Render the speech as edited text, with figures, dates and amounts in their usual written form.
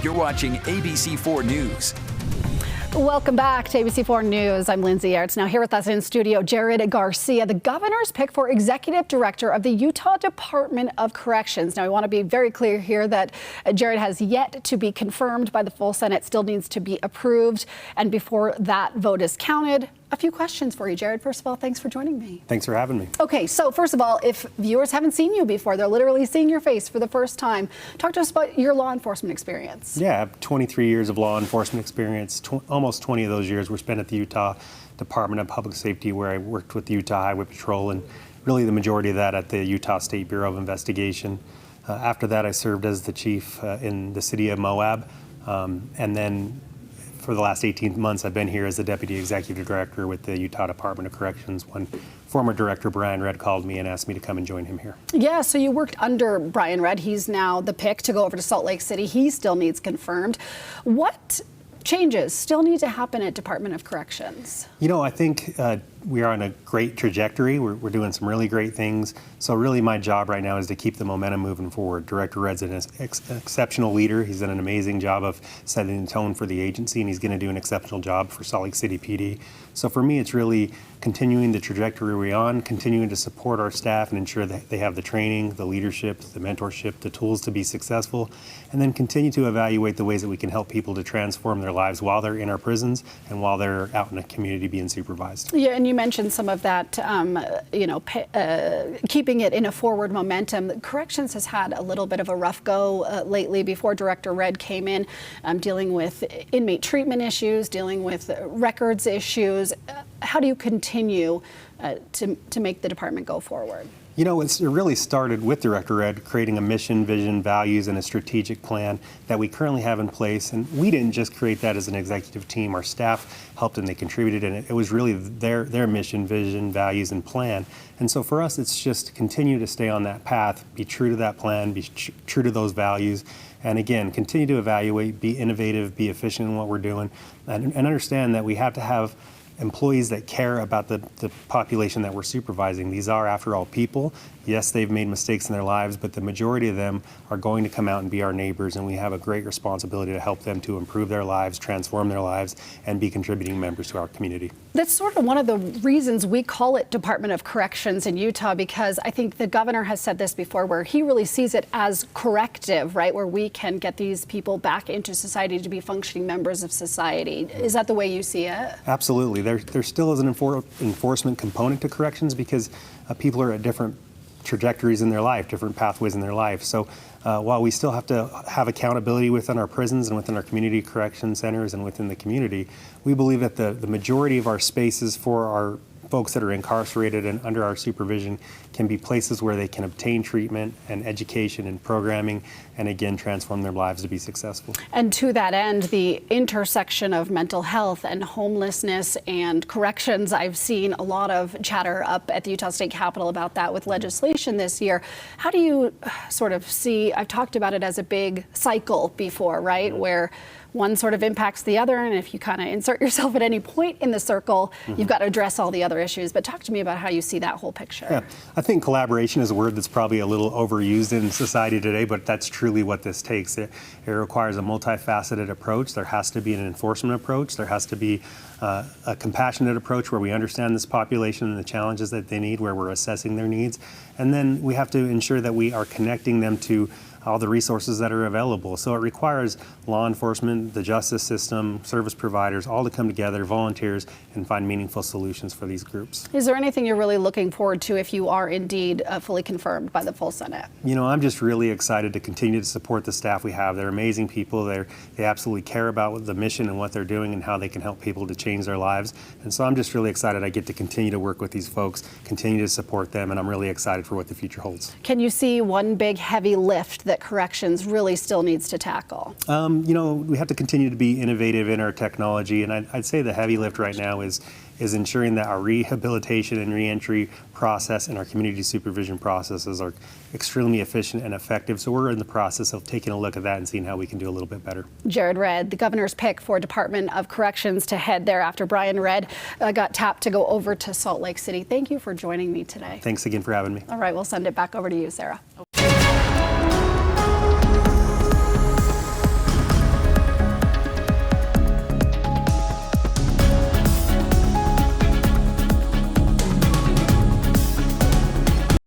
You're watching ABC4 News. Welcome back to ABC4 News. I'm Lindsay Aerts. Now here with us in studio, Jared Garcia, the governor's pick for executive director of the Utah Department of Corrections. Now, I want to be very clear here that Jared has yet to be confirmed by the full Senate, still needs to be approved. And before that vote is counted, a few questions for you, Jared. First of all, thanks for joining me. Thanks for having me. Okay, so first of all, if viewers haven't seen you before, they're literally seeing your face for the first time. Talk to us about your law enforcement experience. Yeah, I have 23 years of law enforcement experience. Almost 20 of those years were spent at the Utah Department of Public Safety, where I worked with the Utah Highway Patrol, and really the majority of that at the Utah State Bureau of Investigation. After that, I served as the chief in the city of Moab, and then for the last 18 months, I've been here as the Deputy Executive Director with the Utah Department of Corrections when former Director Brian Redd called me and asked me to come and join him here. Yeah, so you worked under Brian Redd. He's now the pick to go over to Salt Lake City. He still needs confirmed. What changes still need to happen at Department of Corrections? You know, I think we are on a great trajectory. We're doing some really great things. So really my job right now is to keep the momentum moving forward. Director Redd's an exceptional leader. He's done an amazing job of setting the tone for the agency, and he's going to do an exceptional job for Salt Lake City PD. So for me, it's really continuing the trajectory we're on, continuing to support our staff and ensure that they have the training, the leadership, the mentorship, the tools to be successful, and then continue to evaluate the ways that we can help people to transform their lives while they're in our prisons and while they're out in the community being supervised. Yeah, and you mentioned some of that, keeping it in a forward momentum. Corrections has had a little bit of a rough go lately before Director Redd came in, dealing with inmate treatment issues, dealing with records issues. How do you continue to make the department go forward? You know, it really started with Director Redd creating a mission, vision, values, and a strategic plan that we currently have in place. And we didn't just create that as an executive team. Our staff helped and they contributed, and it was really their mission, vision, values, and plan. And so for us, it's just to continue to stay on that path, be true to that plan, be true to those values. And again, continue to evaluate, be innovative, be efficient in what we're doing, and understand that we have to have employees that care about the population that we're supervising. These are, after all, people. Yes, they've made mistakes in their lives, but the majority of them are going to come out and be our neighbors, and we have a great responsibility to help them to improve their lives, transform their lives, and be contributing members to our community. That's sort of one of the reasons we call it Department of Corrections in Utah, because I think the governor has said this before, where he really sees it as corrective, right, where we can get these people back into society to be functioning members of society. Is that the way you see it? Absolutely. There still is an enforcement component to corrections because people are at different trajectories in their life, different pathways in their life. So while we still have to have accountability within our prisons and within our community correction centers and within the community, we believe that the majority of our spaces for our folks that are incarcerated and under our supervision can be places where they can obtain treatment and education and programming and again transform their lives to be successful. And to that end, the intersection of mental health and homelessness and corrections, I've seen a lot of chatter up at the Utah State Capitol about that with legislation this year. How do you sort of see, I've talked about it as a big cycle before, right, where one sort of impacts the other, and if you kind of insert yourself at any point in the circle, you've got to address all the other issues. But talk to me about how you see that whole picture. Yeah, I think collaboration is a word that's probably a little overused in society today, but that's truly what this takes. It requires a multifaceted approach. There has to be an enforcement approach. There has to be a compassionate approach where we understand this population and the challenges that they need, where we're assessing their needs. And then we have to ensure that we are connecting them to all the resources that are available. So it requires law enforcement, the justice system, service providers, all to come together, volunteers, and find meaningful solutions for these groups. Is there anything you're really looking forward to if you are indeed fully confirmed by the full Senate? You know, I'm just really excited to continue to support the staff we have. They're amazing people. They absolutely care about the mission and what they're doing and how they can help people to change their lives. And so I'm just really excited I get to continue to work with these folks, continue to support them, and I'm really excited for what the future holds. Can you see one big heavy lift that corrections really still needs to tackle? You know, we have to continue to be innovative in our technology, and I'd say the heavy lift right now is ensuring that our rehabilitation and reentry process and our community supervision processes are extremely efficient and effective. So we're in the process of taking a look at that and seeing how we can do a little bit better. Jared Redd, the governor's pick for Department of Corrections to head there after Brian Redd got tapped to go over to Salt Lake City. Thank you for joining me today. Thanks again for having me. All right, we'll send it back over to you, Sarah.